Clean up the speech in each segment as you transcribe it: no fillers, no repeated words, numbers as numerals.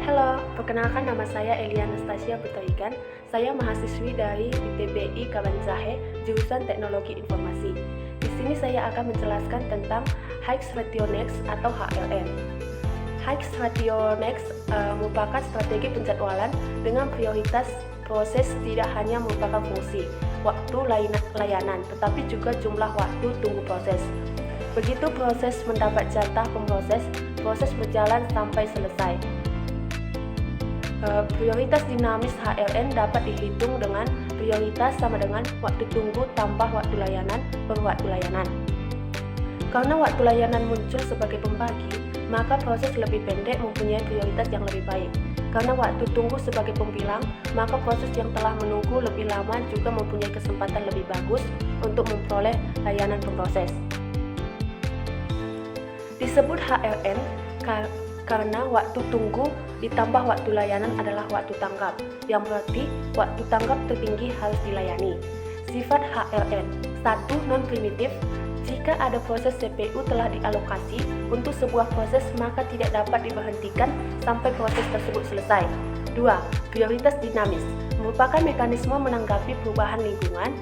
Halo, perkenalkan nama saya Elia Anastasia Butoigan. Saya mahasiswi dari ITBI Kabanjahe, jurusan Teknologi Informasi. Di sini saya akan menjelaskan tentang High Rationex atau HLN. High Rationex merupakan strategi penjadwalan dengan prioritas proses tidak hanya merupakan fungsi, waktu layanan, tetapi juga jumlah waktu tunggu proses. Begitu proses mendapat jatah pemproses, proses berjalan sampai selesai. Prioritas dinamis HLN dapat dihitung dengan prioritas sama dengan waktu tunggu tambah waktu layanan per waktu layanan. Karena waktu layanan muncul sebagai pembagi, maka proses lebih pendek mempunyai prioritas yang lebih baik. Karena waktu tunggu sebagai pembilang, maka proses yang telah menunggu lebih lama juga mempunyai kesempatan lebih bagus untuk memperoleh layanan pemproses. Disebut HLN karena waktu tunggu ditambah waktu layanan adalah waktu tanggap, yang berarti waktu tanggap tertinggi harus dilayani. Sifat HLN 1. Non-primitif. Jika ada proses CPU telah dialokasi untuk sebuah proses, maka tidak dapat diberhentikan sampai proses tersebut selesai. 2. Prioritas dinamis. Merupakan mekanisme menanggapi perubahan lingkungan,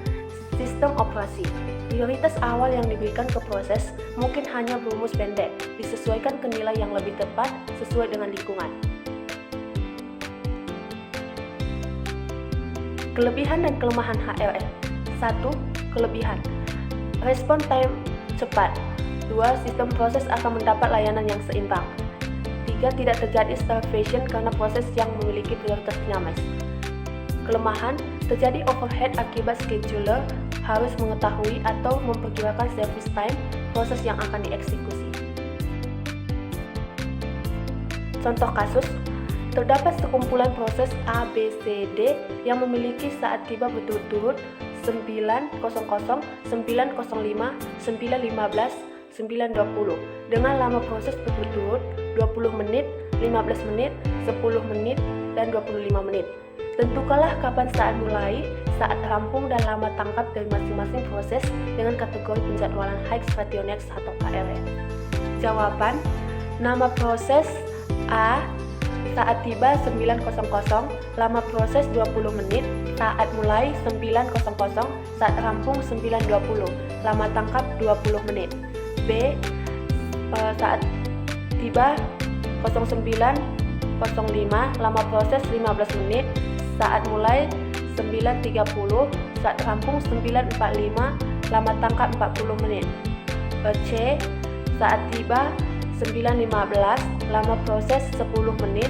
sistem operasi. Prioritas awal yang diberikan ke proses mungkin hanya berumus pendek, disesuaikan ke nilai yang lebih tepat sesuai dengan lingkungan. Kelebihan dan kelemahan HLN. 1. Kelebihan. Respon time cepat. 2. Sistem proses akan mendapat layanan yang seimbang. 3. Tidak terjadi starvation karena proses yang memiliki prioritas dinamis. Kelemahan. Terjadi overhead akibat scheduler harus mengetahui atau memperkirakan service time proses yang akan dieksekusi. Contoh kasus, terdapat sekumpulan proses A, B, C, D yang memiliki saat tiba berturut-turut 9.00, 9.05, 9.15, 9.20 dengan lama proses berturut-turut 20 menit, 15 menit, 10 menit, dan 25 menit. Tentukanlah kapan saat mulai, saat rampung, dan lama tangkap dari masing-masing proses dengan kategori penjadwalan High Rationex atau HLN. Jawaban: nama proses A, saat tiba 9.00, lama proses 20 menit, saat mulai 9.00, saat rampung 9.20, lama tangkap 20 menit. B, saat tiba 09.05, lama proses 15 menit, saat mulai 9.30, saat rampung 9.45, lama tangkap 40 menit. C, saat tiba 9.15, lama proses 10 menit,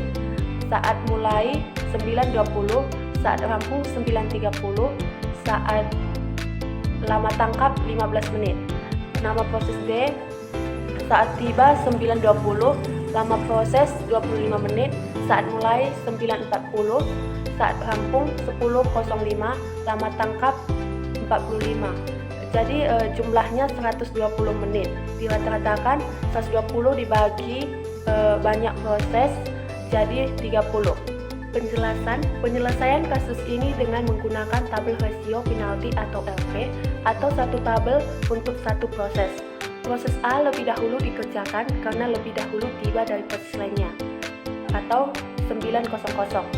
saat mulai 9.20, saat rampung 9.30, saat lama tangkap 15 menit. Nama proses D, saat tiba 9.20, lama proses 25 menit, saat mulai 9.40, saat rampung 10.05, lama tangkap 45. Jadi jumlahnya 120 menit. Dirata-ratakan 120 dibagi banyak proses jadi 30. Penyelesaian kasus ini dengan menggunakan tabel rasio penalti atau LP atau satu tabel untuk satu proses. Proses A lebih dahulu dikerjakan karena lebih dahulu tiba dari proses lainnya, atau 9.00,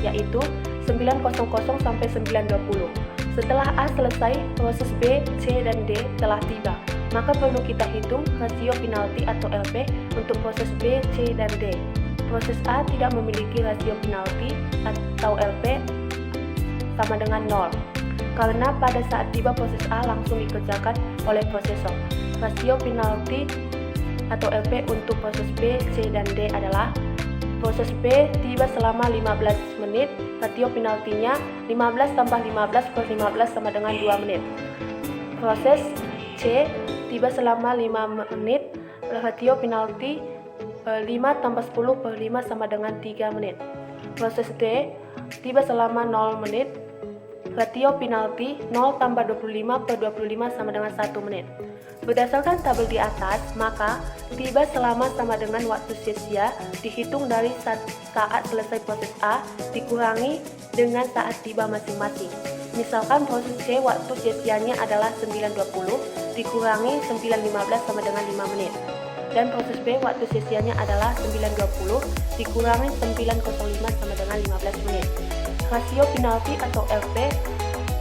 yaitu 9.00 sampai 9.20. Setelah A selesai, proses B, C, dan D telah tiba. Maka perlu kita hitung rasio penalti atau LP untuk proses B, C, dan D. Proses A tidak memiliki rasio penalti atau LP sama dengan 0, karena pada saat tiba proses A langsung dikerjakan oleh prosesor. Rasio penalti atau LP untuk proses B, C, dan D adalah: proses B tiba selama 15 menit, rasio penaltinya 15 tambah 15 per 15 sama dengan 2 menit. Proses C tiba selama 5 menit, rasio penalti 5 tambah 10 per 5 sama dengan 3 menit. Proses D tiba selama 0 menit, rasio penalti 0 tambah 25 per 25 sama dengan 1 menit. Berdasarkan tabel di atas, maka tiba selama sama dengan waktu sia-sia dihitung dari saat selesai proses A dikurangi dengan saat tiba masing-masing. Misalkan proses C waktu sia-sianya adalah 9.20 dikurangi 9.15 sama dengan 5 menit. dan proses B waktu sesianya adalah 9.20 dikurangi 9.05 sama dengan 15 menit. Rasio penalti atau LP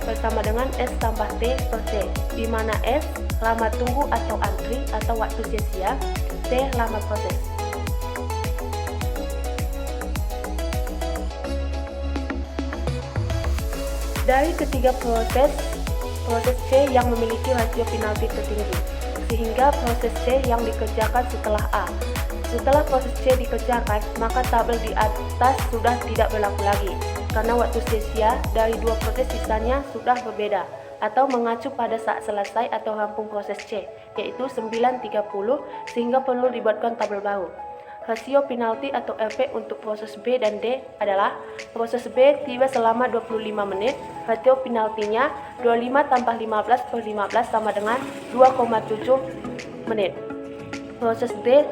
bersama dengan S tambah T per T, di mana S lama tunggu atau antri atau waktu sia-sia, T lama proses. Dari ketiga proses C yang memiliki rasio penalti tertinggi, sehingga proses C yang dikerjakan setelah A. Setelah proses C dikerjakan, maka tabel di atas sudah tidak berlaku lagi, karena waktu sia-sia dari dua proses sisanya sudah berbeda, atau mengacu pada saat selesai atau rampung proses C, yaitu 9.30, sehingga perlu dibuatkan tabel baru. Rasio penalti atau LP untuk proses B dan D adalah: proses B tiba selama 25 menit, rasio penaltinya 25 tambah 15 per 15 sama dengan 2,7 menit. Proses D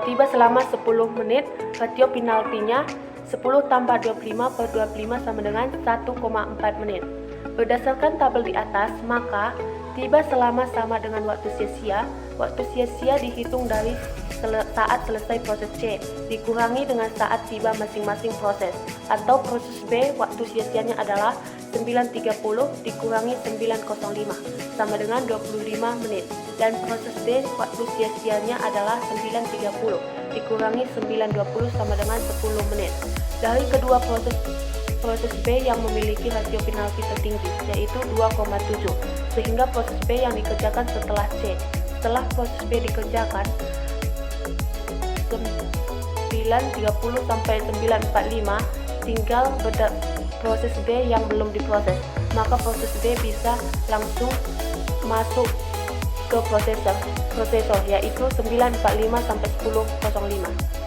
tiba selama 10 menit, rasio penaltinya 10 tambah 25 per 25 sama dengan 1,4 menit. Berdasarkan tabel di atas, maka tiba selama sama dengan waktu sia-sia. Waktu sia-sia dihitung dari saat selesai proses C dikurangi dengan saat tiba masing-masing proses, atau proses B waktu sia-sianya adalah 9.30 dikurangi 9.05 sama dengan 25 menit, dan proses D waktu sia-sianya adalah 9.30 dikurangi 9.20 sama dengan 10 menit. Dari kedua proses B yang memiliki rasio penalti tertinggi, yaitu 2,7, sehingga proses B yang dikerjakan setelah C. Setelah proses B dikerjakan 9.30 sampai 9.45, tinggal proses B yang belum diproses, maka proses B bisa langsung masuk ke prosesor, yaitu 9.45 sampai 10.05.